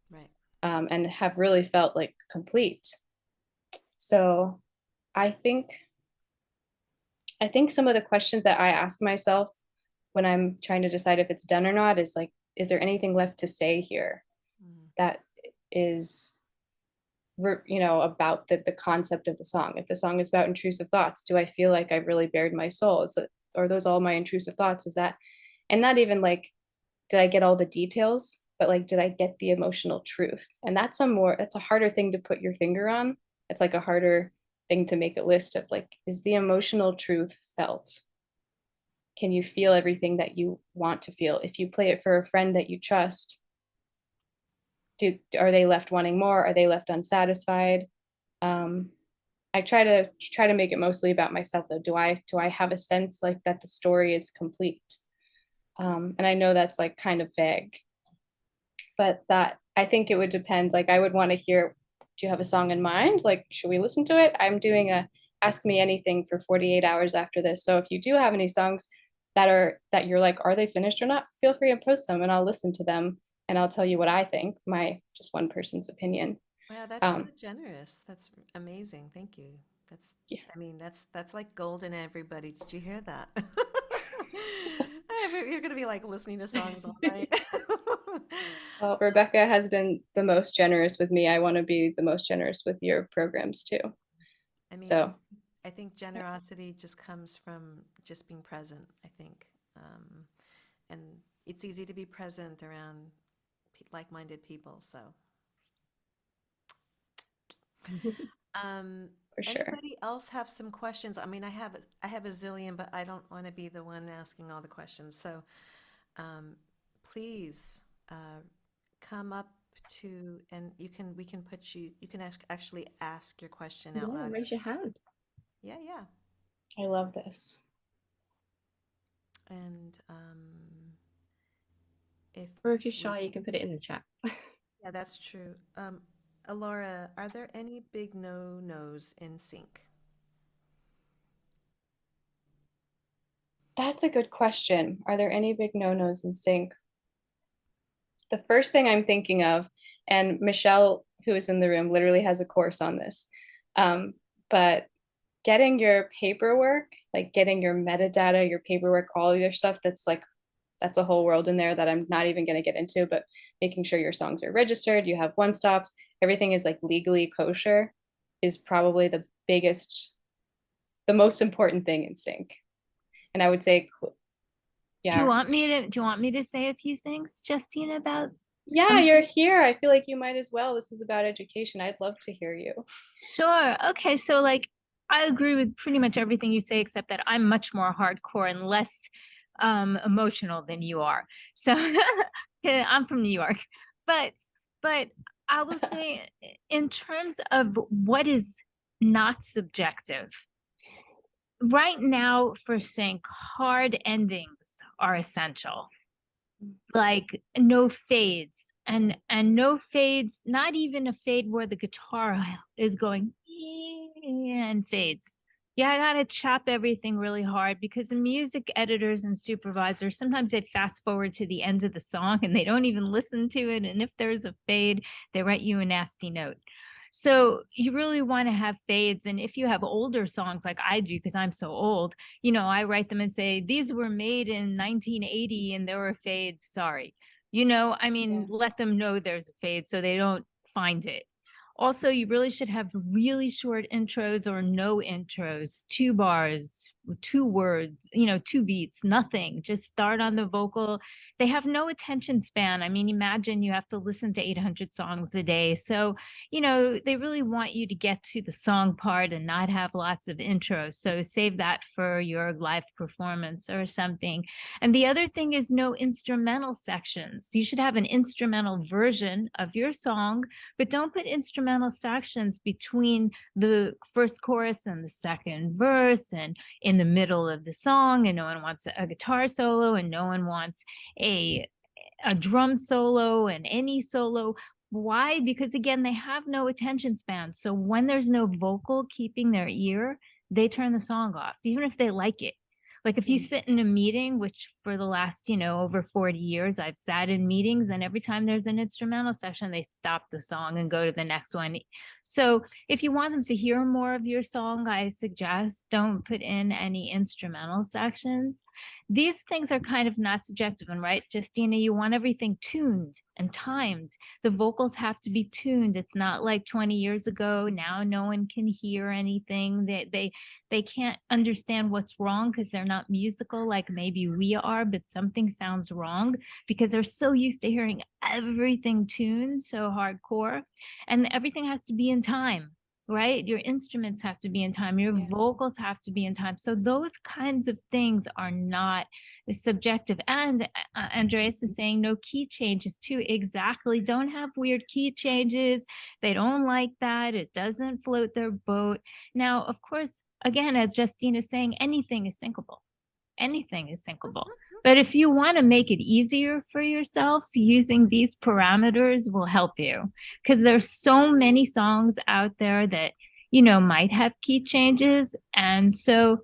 Speaker 1: Right.
Speaker 3: and have really felt like complete. So I think I think some of the questions that I ask myself when I'm trying to decide if it's done or not is like, is there anything left to say here
Speaker 1: Mm.
Speaker 3: that is, you know, about the concept of the song? If the song is about intrusive thoughts, do I feel like I've really bared my soul? Are those all my intrusive thoughts? Is that, and not even like did I get all the details? But like, did I get the emotional truth? And that's a harder thing to put your finger on. It's like a harder thing to make a list of, like, is the emotional truth felt? Can you feel everything that you want to feel? If you play it for a friend that you trust, are they left wanting more? Are they left unsatisfied? I try to make it mostly about myself though. Do I have a sense like that the story is complete? And I know that's like kind of vague, but that I think it would depend. Like I would want to hear, do you have a song in mind? Like, should we listen to it? I'm doing a Ask Me Anything for 48 hours after this. So if you do have any songs that you're like, are they finished or not? Feel free to post them and I'll listen to them and I'll tell you what I think, my just one person's opinion.
Speaker 1: Wow, that's so generous. That's amazing. Thank you. That's,
Speaker 3: Yeah.
Speaker 1: I mean, that's like golden, everybody. Did you hear that? You're gonna be like listening to songs all night.
Speaker 3: Well, Rebecca has been the most generous with me. I want to be the most generous with your programs too.
Speaker 1: I mean,
Speaker 3: So
Speaker 1: I think generosity just comes from just being present, I think. And it's easy to be present around like-minded people. So,
Speaker 3: for sure.
Speaker 1: anybody else have some questions? I mean, I have a zillion, but I don't want to be the one asking all the questions. So, please come up to, and we can put you can actually ask your question out
Speaker 2: Yeah,
Speaker 1: loud.
Speaker 2: raise your hand.
Speaker 1: Yeah, yeah.
Speaker 3: I love this.
Speaker 1: And
Speaker 2: Or if you're shy, you can put it in the chat.
Speaker 1: yeah, that's true. Alora, are there any big no-nos in sync?
Speaker 3: That's a good question. Are there any big no-nos in sync? The first thing I'm thinking of, and Michelle, who is in the room, literally has a course on this, but getting your paperwork, like getting your metadata, your paperwork, all your stuff, that's a whole world in there that I'm not even going to get into, but making sure your songs are registered, you have one stops, everything is like legally kosher is probably the most important thing in sync. And I would say, yeah.
Speaker 4: Do you want me to say a few things, Justina, about
Speaker 3: Yeah,
Speaker 4: something?
Speaker 3: you're here. I feel like you might as well. This is about education. I'd love to hear you.
Speaker 4: Sure. Okay, so like I agree with pretty much everything you say, except that I'm much more hardcore and less emotional than you are. So yeah, I'm from New York. But I will say in terms of what is not subjective, right now for sync, hard endings are essential. Like no fades and no fades, not even a fade where the guitar is going and fades. Yeah, I gotta chop everything really hard because the music editors and supervisors sometimes they fast forward to the end of the song and they don't even listen to it, and if there's a fade they write you a nasty note. So you really want to have fades, and if you have older songs like I do because I'm so old, you know, I write them and say, these were made in 1980 and there were fades, sorry. You know, I mean, let them know there's a fade so they don't find it. Also, you really should have really short intros or no intros, 2 bars, 2 words, you know, 2 beats, nothing. Just start on the vocal. They have no attention span. I mean, imagine you have to listen to 800 songs a day. So, you know, they really want you to get to the song part and not have lots of intros. So save that for your live performance or something. And the other thing is no instrumental sections. You should have an instrumental version of your song, but don't put instrumental sections between the first chorus and the second verse and in the middle of the song. And no one wants a guitar solo and no one wants a drum solo and any solo. Why? Because again, they have no attention span. So when there's no vocal keeping their ear, they turn the song off, even if they like it. Like if you sit in a meeting, which for the last, you know, over 40 years, I've sat in meetings and every time there's an instrumental session, they stop the song and go to the next one. So if you want them to hear more of your song, I suggest don't put in any instrumental sections. These things are kind of not subjective, and right, Justina, you want everything tuned. and timed. The vocals have to be tuned. It's not like 20 years ago. Now no one can hear anything. They can't understand what's wrong because they're not musical like maybe we are, but something sounds wrong because they're so used to hearing everything tuned so hardcore, and everything has to be in time. Right? Your instruments have to be in time, your vocals have to be in time. So those kinds of things are not subjective. And Andreas is saying no key changes too. Exactly. Don't have weird key changes. They don't like that. It doesn't float their boat. Now, of course, again, as Justine is saying, anything is syncable. Anything is syncable. But if you want to make it easier for yourself, using these parameters will help you, because there's so many songs out there that, might have key changes. And so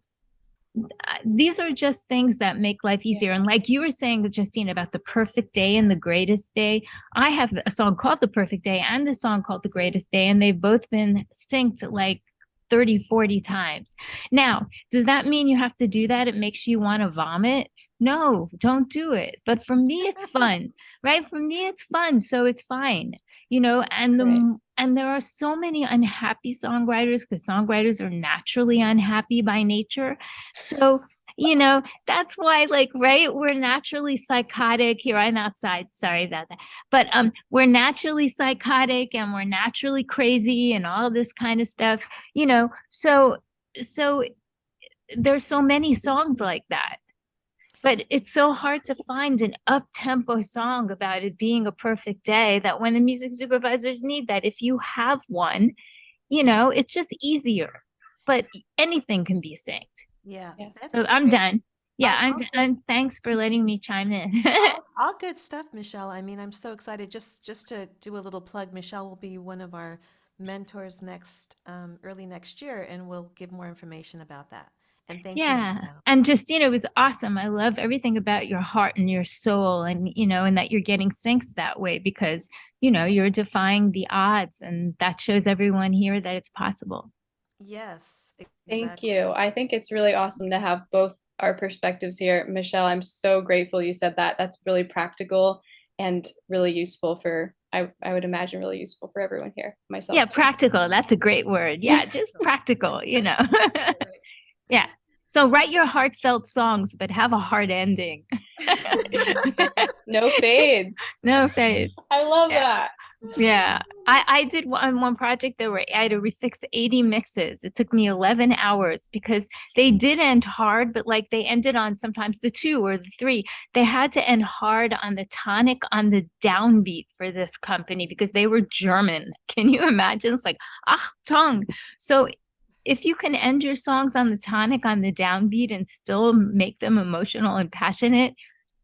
Speaker 4: these are just things that make life easier. And like you were saying, Justine, about the perfect day and the greatest day, I have a song called The Perfect Day and a song called The Greatest Day, and they've both been synced like 30, 40 times. Now, does that mean you have to do that? It makes you want to vomit? No, don't do it. But for me, it's fun, right? For me, it's fun. So it's fine, and there are so many unhappy songwriters because songwriters are naturally unhappy by nature. So, that's why, like, right, we're naturally psychotic. Here, I'm outside. Sorry about that. But we're naturally psychotic and we're naturally crazy and all this kind of stuff, so there's so many songs like that. But it's so hard to find an up-tempo song about it being a perfect day that when the music supervisors need that, if you have one, it's just easier. But anything can be synced.
Speaker 1: Yeah,
Speaker 3: Yeah.
Speaker 1: that's
Speaker 4: So I'm
Speaker 1: great.
Speaker 4: done. Yeah, I'm
Speaker 1: All
Speaker 4: done. Thanks for letting me chime in.
Speaker 1: all good stuff, Michelle. I mean, I'm so excited. Just to do a little plug, Michelle will be one of our mentors early next year, and we'll give more information about that. And thank you,
Speaker 4: Yeah.
Speaker 1: Michelle.
Speaker 4: And Justina, it was awesome. I love everything about your heart and your soul, and and that you're getting syncs that way because, you're defying the odds, and that shows everyone here that it's possible.
Speaker 1: Yes,
Speaker 3: Thank
Speaker 1: exactly.
Speaker 3: you. I think it's really awesome to have both our perspectives here. Michelle, I'm so grateful you said that. That's really practical and really useful I would imagine really useful for everyone here, myself.
Speaker 4: Yeah, practical. That's a great word. Yeah, just practical, Yeah. So write your heartfelt songs, but have a hard ending.
Speaker 3: No fades.
Speaker 4: No fades.
Speaker 3: I love
Speaker 4: Yeah.
Speaker 3: that.
Speaker 4: Yeah. I did one project that I had to refix 80 mixes. It took me 11 hours because they did end hard, but like they ended on sometimes the 2 or the 3. They had to end hard on the tonic on the downbeat for this company because they were German. Can you imagine? It's like, Achtung. So if you can end your songs on the tonic on the downbeat and still make them emotional and passionate,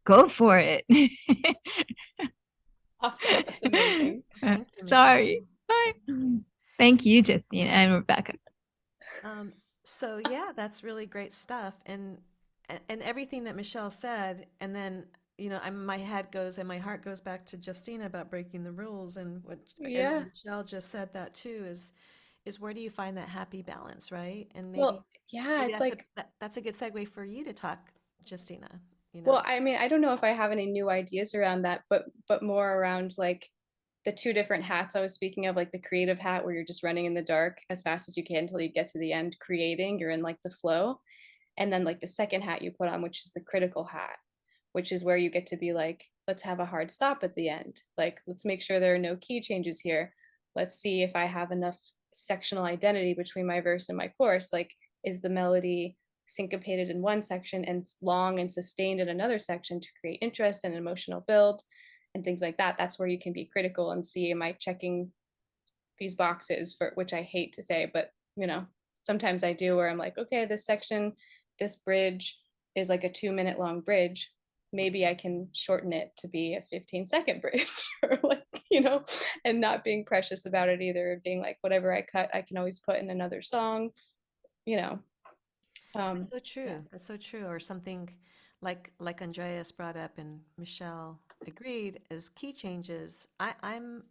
Speaker 4: go for it.
Speaker 3: Awesome. That's amazing.
Speaker 1: Thank you,
Speaker 4: Sorry.
Speaker 1: Michelle.
Speaker 4: Bye. Thank you, Justine and Rebecca.
Speaker 1: So yeah, that's really great stuff, and everything that Michelle said, and then my head goes and my heart goes back to Justina about breaking the rules, and
Speaker 3: Yeah.
Speaker 1: Michelle just said that too is where do you find that happy balance, right? And
Speaker 3: Well, yeah,
Speaker 1: maybe
Speaker 3: it's like,
Speaker 1: that's a good segue for you to talk, Justina.
Speaker 3: well, I mean, I don't know if I have any new ideas around that, but more around like the 2 different hats I was speaking of, like the creative hat where you're just running in the dark as fast as you can until you get to the end creating, you're in like the flow. And then like the second hat you put on, which is the critical hat, which is where you get to be like, let's have a hard stop at the end. Like, let's make sure there are no key changes here. Let's see if I have enough sectional identity between my verse and my chorus. Like, is the melody syncopated in one section and long and sustained in another section to create interest and emotional build and things like that? That's where you can be critical and see, am I checking these boxes, for which I hate to say, but sometimes I do, where I'm like, okay, this bridge is like a 2-minute long bridge. Maybe I can shorten it to be a 15-second bridge, or like, and not being precious about it either, being like, whatever I cut, I can always put in another song,
Speaker 1: That's so true.
Speaker 3: yeah.
Speaker 1: That's so true. Or something like Andreas brought up and Michelle agreed is key changes. I'm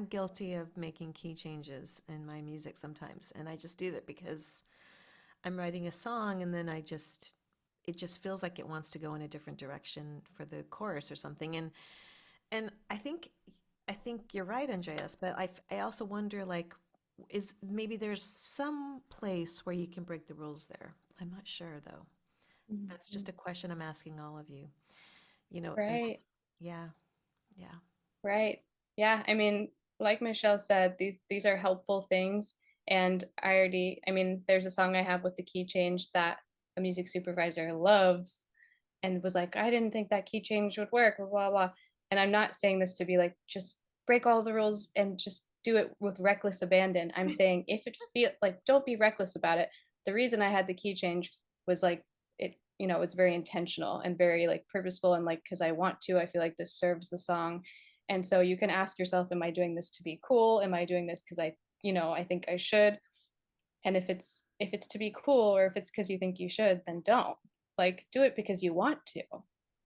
Speaker 1: guilty of making key changes in my music sometimes, and I just do that because I'm writing a song and then it just feels like it wants to go in a different direction for the chorus or something. And I think you're right, Andreas, but I also wonder, like, is maybe there's some place where you can break the rules there. I'm not sure though. That's just a question I'm asking all of you. And
Speaker 3: Right.
Speaker 1: that's, yeah, yeah.
Speaker 3: Right. Yeah. I mean, like Michelle said, these are helpful things. And I mean, there's a song I have with the key change that a music supervisor loves and was like, I didn't think that key change would work, blah, blah, blah. And I'm not saying this to be like, just break all the rules and just do it with reckless abandon. I'm saying if it feel like, don't be reckless about it. The reason I had the key change was like, it was very intentional and very like purposeful and like, because I want to, I feel like this serves the song. And so you can ask yourself, am I doing this to be cool? Am I doing this because I think I should? And if it's to be cool or if it's because you think you should, then don't. Like do it because you want to.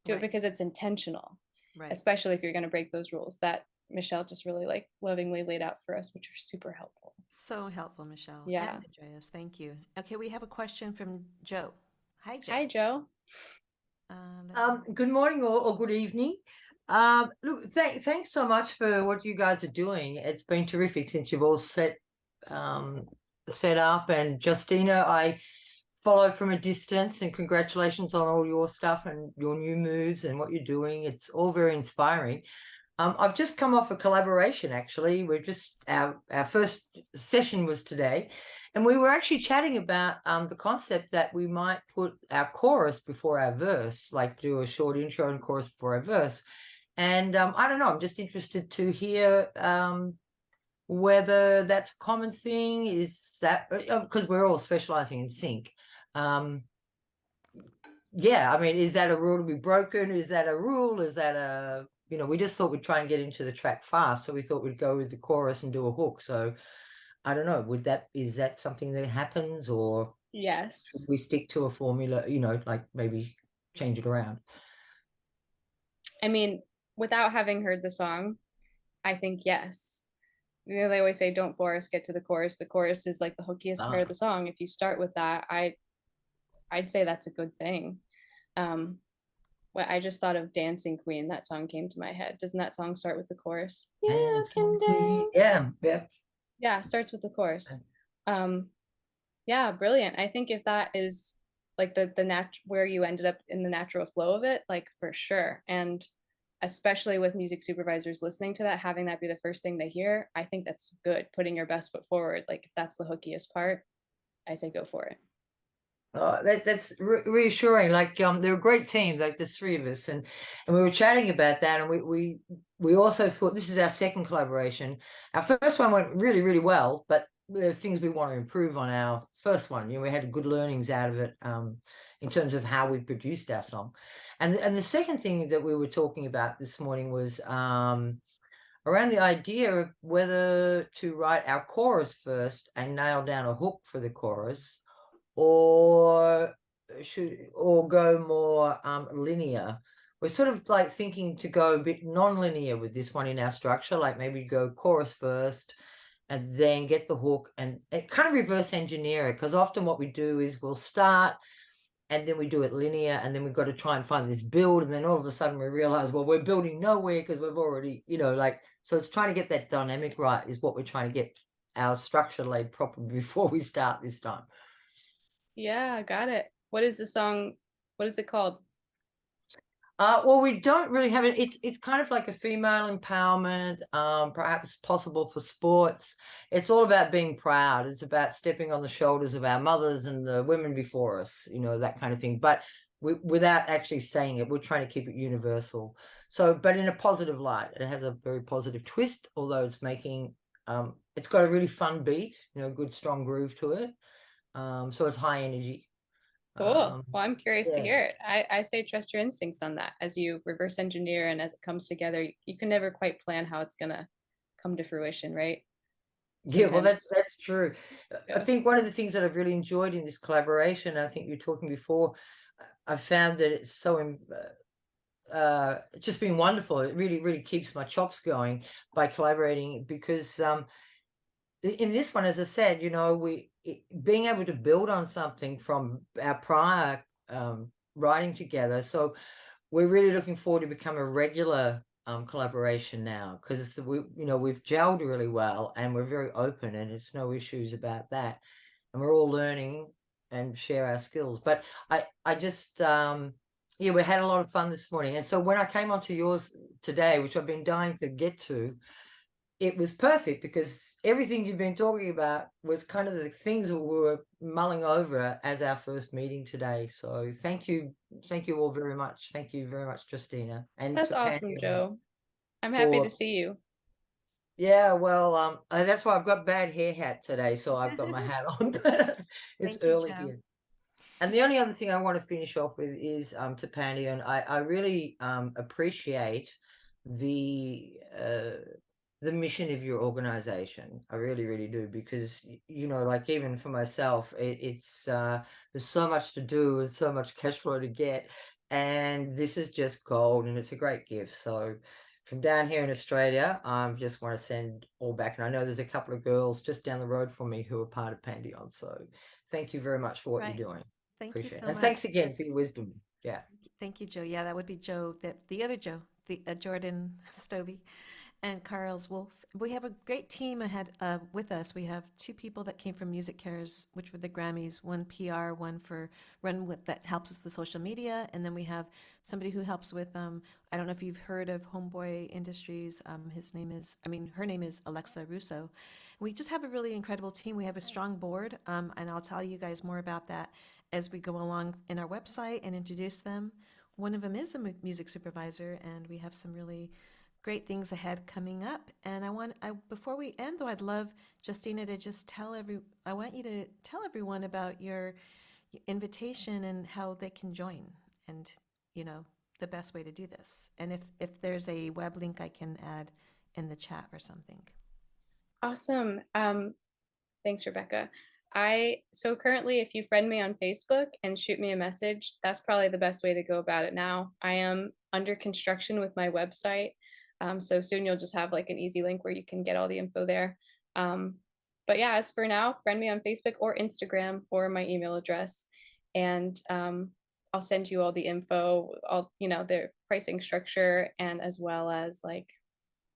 Speaker 3: Do it
Speaker 1: Right,
Speaker 3: because it's intentional,
Speaker 1: right.
Speaker 3: especially if you're going to break those rules that Michelle just really like lovingly laid out for us, which are super helpful.
Speaker 1: So helpful, Michelle and
Speaker 3: Yeah.
Speaker 1: Andreas. Thank you. Okay, we have a question from Joe. Hi, Joe.
Speaker 3: Hi, Joe.
Speaker 1: Let's
Speaker 5: Good morning or good evening. Look, thanks so much for what you guys are doing. It's been terrific since you've all set up. And Justina, I follow from a distance, and congratulations on all your stuff and your new moves and what you're doing. It's all very inspiring. I've just come off a collaboration, actually. Our first session was today, and we were actually chatting about the concept that we might put our chorus before our verse, like do a short intro and chorus before our verse. And I don't know, I'm just interested to hear whether that's a common thing. Is that because we're all specializing in sync? Yeah, I mean, is that a rule to be broken? Is that a rule? Is that a, we just thought we'd try and get into the track fast. So we thought we'd go with the chorus and do a hook. So I don't know, is that something that happens, or
Speaker 3: Yes.
Speaker 5: should we stick to a formula, like maybe change it around?
Speaker 3: I mean, without having heard the song, I think yes. They always say, don't bore us, get to the chorus. The chorus is like the hookiest part of the song. If you start with that, I'd say that's a good thing. Well, I just thought of Dancing Queen. That song came to my head. Doesn't that song start with the chorus? You can dance.
Speaker 5: Yeah.
Speaker 3: Yeah, starts with the chorus. Yeah, brilliant. I think if that is like the where you ended up in the natural flow of it, like for sure. And especially with music supervisors listening to that, having that be the first thing they hear, I think that's good. Putting your best foot forward. Like if that's the hookiest part, I say go for it.
Speaker 5: That's reassuring. Like they're a great team, like there's three of us, and we were chatting about that, and we also thought this is our second collaboration. Our first one went really, really well, but there are things we want to improve on our first one. We had good learnings out of it in terms of how we produced our song. And the second thing that we were talking about this morning was around the idea of whether to write our chorus first and nail down a hook for the chorus, or go more linear. We're sort of like thinking to go a bit non-linear with this one in our structure, like maybe go chorus first and then get the hook, and kind of reverse engineer it, because often what we do is we'll start and then we do it linear, and then we've got to try and find this build, and then all of a sudden we realize, well, we're building nowhere because we've already, so it's trying to get that dynamic right is what we're trying to get our structure laid properly before we start this time.
Speaker 3: Yeah, got it. What is the song? What is it called?
Speaker 5: Well, we don't really have it. It's kind of like a female empowerment, perhaps possible for sports. It's all about being proud. It's about stepping on the shoulders of our mothers and the women before us, that kind of thing. But without actually saying it, we're trying to keep it universal. So, but in a positive light, it has a very positive twist, although it's making, it's got a really fun beat, good strong groove to it. So it's high energy.
Speaker 3: Cool. Well, I'm curious to
Speaker 5: Yeah.
Speaker 3: hear it. I say trust your instincts on that. As you reverse engineer and as it comes together, you can never quite plan how it's gonna come to fruition, right?
Speaker 5: Yeah, well,
Speaker 3: Sometimes.
Speaker 5: that's true.
Speaker 3: Yeah.
Speaker 5: I think one of the things that I've really enjoyed in this collaboration, I think you were talking before, I found that it's so just been wonderful. It really, really keeps my chops going by collaborating, because in this one, as I said, being able to build on something from our prior writing together. So we're really looking forward to become a regular collaboration now, because we've gelled really well and we're very open, and it's no issues about that, and we're all learning and share our skills. But I just yeah, we had a lot of fun this morning, and so when I came onto yours today, which I've been dying to get to, it was perfect because everything you've been talking about was kind of the things that we were mulling over as our first meeting today. So thank you all very much. Thank you very much, Justina, and
Speaker 3: That's
Speaker 5: to
Speaker 3: awesome,
Speaker 5: Pandion
Speaker 3: Joe. I'm happy to
Speaker 5: for
Speaker 3: see you.
Speaker 5: yeah. Well, that's why I've got bad hair hat today, so I've got my hat on. But it's
Speaker 1: Thank you,
Speaker 5: early
Speaker 1: Joe.
Speaker 5: here. And the only other thing I want to finish off with is to Pandion. I really appreciate the mission of your organization. I really, really do, because like even for myself, it's there's so much to do and so much cash flow to get, and this is just gold, and it's a great gift. So from down here in Australia, I just want to send all back, and I know there's a couple of girls just down the road from me who are part of Pandion. So thank you very much for what
Speaker 1: Right.
Speaker 5: you're doing.
Speaker 1: Thank you
Speaker 5: Appreciate
Speaker 1: so
Speaker 5: it. And
Speaker 1: much.
Speaker 5: thanks again for your wisdom. Yeah.
Speaker 1: Thank you, Joe. Yeah, that would be Joe, the other Joe, the Jordan Stovey, and Carl's Wolf. We have a great team ahead with us. We have two people that came from Music Cares, which were the Grammys, one PR, one with that helps us with social media, and then we have somebody who helps with I don't know if you've heard of Homeboy Industries. Her name is Alexa Russo. We just have a really incredible team. We have a strong board, and I'll tell you guys more about that as we go along in our website and introduce them. One of them is a music supervisor, and we have some really great things ahead coming up. And before we end though, I'd love Justina to just I want you to tell everyone about your invitation and how they can join, and the best way to do this. And if there's a web link I can add in the chat or something.
Speaker 3: Awesome. Thanks, Rebecca. So currently, if you friend me on Facebook and shoot me a message, that's probably the best way to go about it now. I am under construction with my website. So soon you'll just have like an easy link where you can get all the info there. But yeah, as for now, friend me on Facebook or Instagram or my email address, and I'll send you all the info, their pricing structure, and as well as like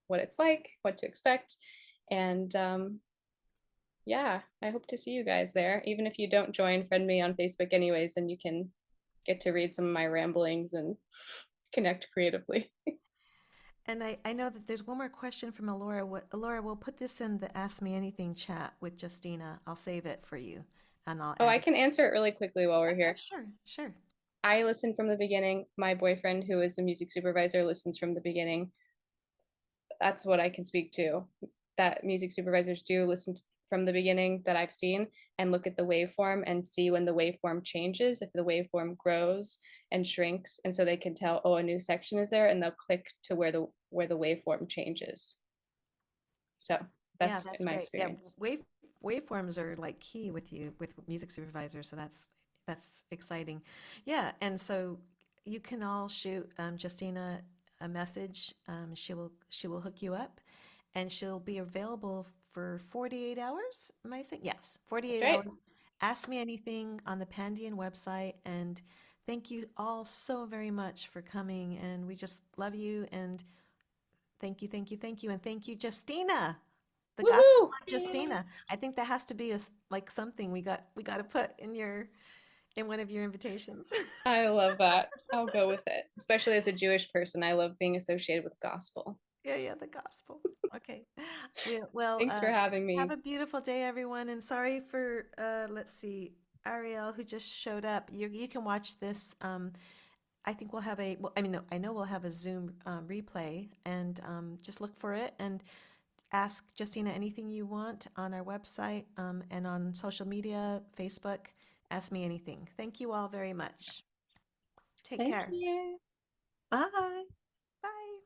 Speaker 3: what it's like, what to expect. And yeah, I hope to see you guys there. Even if you don't join, friend me on Facebook anyways, and you can get to read some of my ramblings and connect creatively.
Speaker 1: And I know that there's one more question from Alora. Alora, we'll put this in the Ask Me Anything chat with Justina. I'll save it for you, and I'll
Speaker 3: Oh,
Speaker 1: add
Speaker 3: I
Speaker 1: it.
Speaker 3: can answer it really quickly while we're
Speaker 1: Okay,
Speaker 3: here.
Speaker 1: sure.
Speaker 3: I listened from the beginning. My boyfriend, who is a music supervisor, listens from the beginning. That's what I can speak to. That music supervisors do listen from the beginning that I've seen, and look at the waveform and see when the waveform changes, if the waveform grows and shrinks, and so they can tell, oh, a new section is there, and they'll click to where the waveform changes. So that's
Speaker 1: That's
Speaker 3: in my
Speaker 1: great.
Speaker 3: experience.
Speaker 1: Yeah, waveforms are like key with music supervisors, so that's exciting. Yeah, and so you can all shoot Justina a message. She will hook you up, and she'll be available for 48 hours. Am I saying? Yes, 48
Speaker 3: That's right.
Speaker 1: hours. Ask me anything on the Pandion website, and thank you all so very much for coming, and we just love you, and thank you, and thank you, Justina. The Gospel
Speaker 3: Woohoo!
Speaker 1: of Justina. I think that has to be like something we got to put in one of your invitations.
Speaker 3: I love that. I'll go with it. Especially as a Jewish person, I love being associated with gospel.
Speaker 1: Yeah, the gospel. Okay. Well,
Speaker 3: Thanks for having me.
Speaker 1: have a beautiful day, everyone. And sorry for, let's see, Ariel, who just showed up. You can watch this. I think we'll have well, no, I know we'll have a Zoom replay, and just look for it and ask Justina anything you want on our website and on social media, Facebook. Ask me anything. Thank you all very much. Take
Speaker 2: Thank
Speaker 1: care.
Speaker 2: you. Bye.
Speaker 1: Bye.